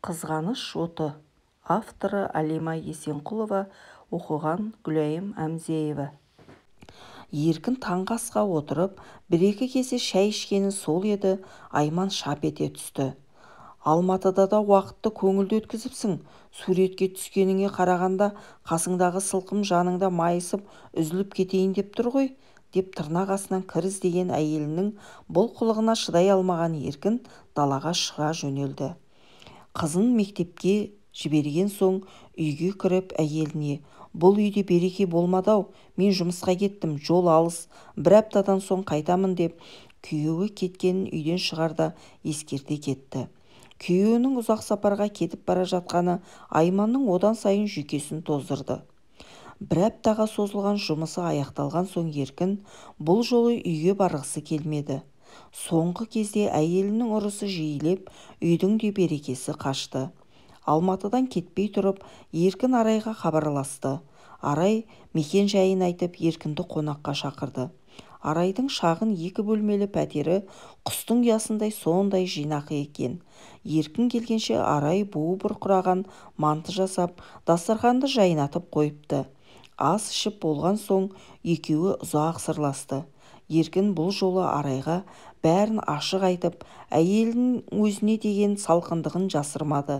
Қызғаныш оты. Авторы Алима Есенқұлова, оқыған Гүлайым Әмзеева. Еркін таңғы асқа отырып, бір-екі кесе шай ішкені сол еді, Айман шап ете түсті. Алматыда да уақытты көңілді өткізіпсің. Суретке түскеніңе қарағанда қасыңдағы сылқым жаныңда майысып үзіліп кетейін деп тұр ғой, деп тырнақ астынан кір іздеген әйелінің бұл қылығына шыдай алмаған Еркін далаға шыға жөнелді. Қызын мектепке жіберген соң үйге кіріп әйеліне: «Бұл үйде береке болмады-ау, мен жұмысқа кеттім, жол алыс, бір аптадан соң қайтамын», деп күйеуі кеткенін үйден шығарда ескерте кетті. Күйеуінің ұзақ сапарға кетіп бара жатқаны Айманның одан сайын жүйкесін тоздырды. Бір аптаға созылған жұмысы аяқталған соң Еркін бұл жолы үйге барғысы келмеді. Соңғы кезде әйелінің ұрысы жиілеп, үйдің де берекесі қашты. Алматыдан кетпей тұрып, Еркін Арайға хабарласты. Арай мекен жайын айтып, Еркінді қонаққа шақырды. Арайдың шағын 2 бөлмелі пәтері құстың ұясындай сондай жинақы екен. Еркін келгенше Арай буы бұрқыраған манты жасап, дастарханды жайнатып қойыпты. Ас ішіп болған соң екеуі ұзақ сырласты. Еркін бұл жолы Арайға бәрін ашық айтып, әйелінің өзіне деген салқындығын жасырмады.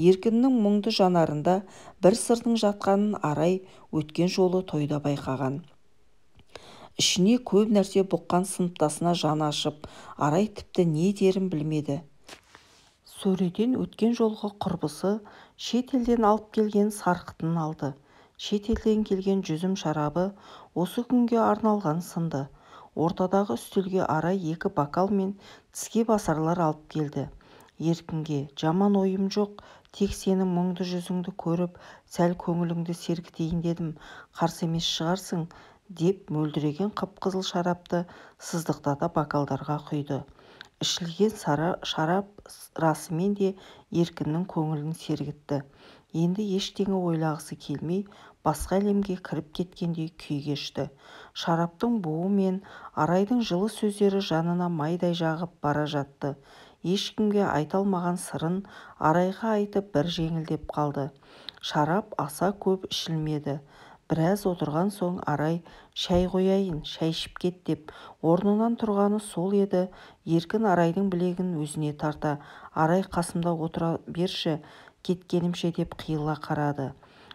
Еркіннің мұңды жанарында бір сырдың жатқанын Арай өткен жолы тойда байқаған. Ішіне көп нәрсе бұққан сыныптасына жаны ашып, Арай тіпті не дерін білмеді. Сөреден өткен жолғы құрбысы шет елден алып келген сарқытын алды. Шет елден келген жүзім шарабы осы күнге арналған сынды. Ортадағы үстелге Арай 2 бокал мен тіске басарлар алып келді. Еркінге: «Жаман ойым жоқ, тек сенің мұңды жүзіңді көріп, сәл көңіліңді сергітейін дедім, қарсы емес шығарсың», деп мөлдіреген қып-қызыл шарапты сыздықтата бокалдарға құйды. Ішілген шарап расымен де Еркіннің көңілін сергітті. Енді ештеңе ойлағысы келмей, басқа әлемге кіріп кеткендей күй кешті. Шараптың буы мен Арайдың жылы сөздері жанына майдай жағып бара жатты. Ешкімге айта алмаған сырын Арайға айтып бір жеңілдеп қалды. Шарап аса көп ішілмеді. Біраз отырған соң Арай: «Шай қояйын, шай ішіп кет», деп орнынан тұрғаны сол еді. Еркін Арайдың білегін өзіне тарта: «Арай, қасымда отыра берші, кеткенімше», деп қиыла қарады.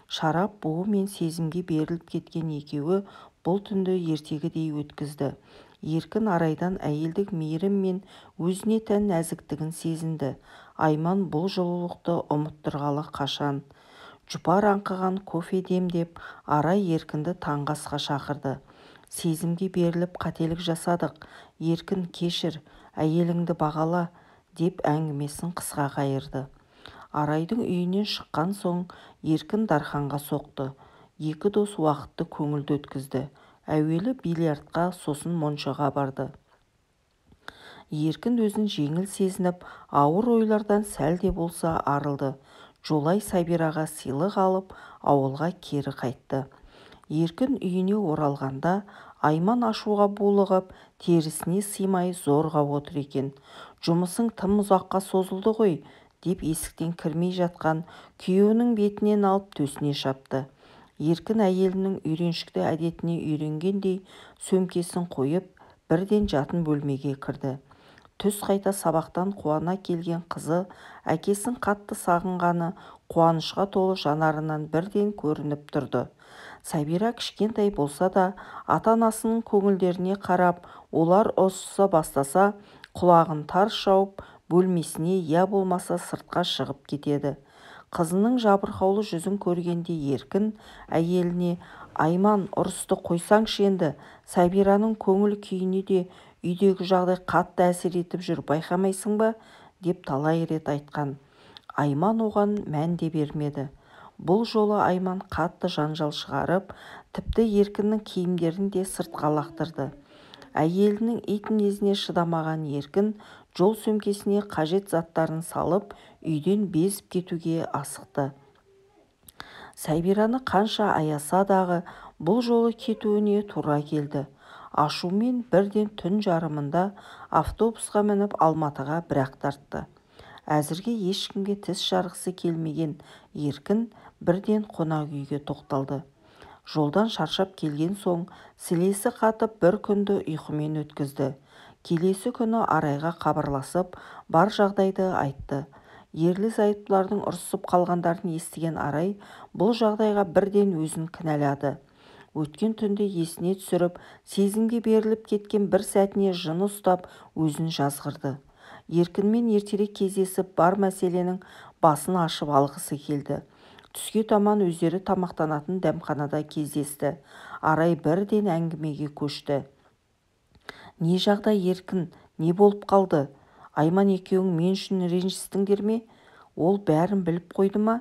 Шарап буы мен сезімге беріліп кеткен екеуі бұл түнді ертегідей өткізді. Еркін Арайдан әйелдік мейірім мен өзіне тән нәзіктігін сезінді. Айман бұл жылулықты ұмыттырғалы қашан. Жұпар аңқыған кофе демдеп, Арай Еркінді таңғы асқа шақырды. «Сезімге беріліп қателік жасадық. Еркін, кешір, әйеліңді бағала», деп әңгімесін қысқа қайырды. Арайдың үйінен шыққан соң Еркін дарханға соқты. 2 дос уақытты көңілді өткізді. Әуелі бильярдқа, сосын моншаға барды. Еркін өзін жеңіл сезініп, ауыр ойлардан сәл де болса арылды. Жолай Сабираға сыйлық алып, ауылға кері қайтты. Еркін үйіне оралғанда Айман ашуға булығып, терісіне сыймай зорға отыр екен. «Жұмысың тым ұзаққа созылды ғой», деп есіктен кірмей жатқан күйеуінің бетінен алып төсіне шапты. Еркін әйелінің үйреншікті әдетіне үйренгендей сөмкесін қойып, бірден жатын бөлмеге кірді. Түс қайта сабақтан қуана келген қызы әкесін қатты сағынғаны қуанышқа толы жанарынан бірден көрініп тұрды. Сабира кішкентай болса да ата-анасының көңілдеріне қарап, олар ұрсыса бастаса құлағын тарс жауып бөлмесіне я болмаса сыртқа шығып кетеді. Қызының жабырқаулы жүзін көргенде Еркін әйеліне: «Айман, ұрысты қойсаңшы енді, Сабираның көңіл күйіне де үйдегі жағдай қатты әсер етіп жүр, байқамайсың ба?» деп талай рет айтқан. Айман оған мән де бермеді. Бұл жолы Айман қатты жанжал шығарып, тіпті Еркіннің киімдерін де сыртқа лақтырды. Әйелінің ит мінезіне шыдамаған Еркін жол сөмкесіне қажет заттарын салып, үйден безіп кетуге асықты. Сабираны қанша аяса дағы бұл жолы кетуіне тура келді. Ашумен бірден түн жарымында автобусқа мініп Алматыға бір-ақ тартты. Әзірге ешкімге тіс жарғысы келмеген Еркін бірден қонақ үйге тоқталды. Жолдан шаршап келген соң сілесі қатып бір күнді ұйқымен өткізді. Келесі күні Арайға хабарласып бар жағдайды айтты. Ерлі-зайыптылардың ұрсып қалғандарын естіген Арай бұл жағдайға бірден өзін кінәлады. Өткен түнде есіне түсіріп, сезімге беріліп кеткен бір сәтіне жыны ұстап өзін жазғырды. Еркінмен ертерек кездесіп бар мәселенің басын ашып алғысы келді. Түске таман өздері тамақтанатын дәмханада кездесті. Арай бірден әңгімеге көшті. Не жағдай, Еркін, не болып қалды? Айман екеуің мен үшін ренжістіңдер ме? Ол бәрін біліп қойды ма?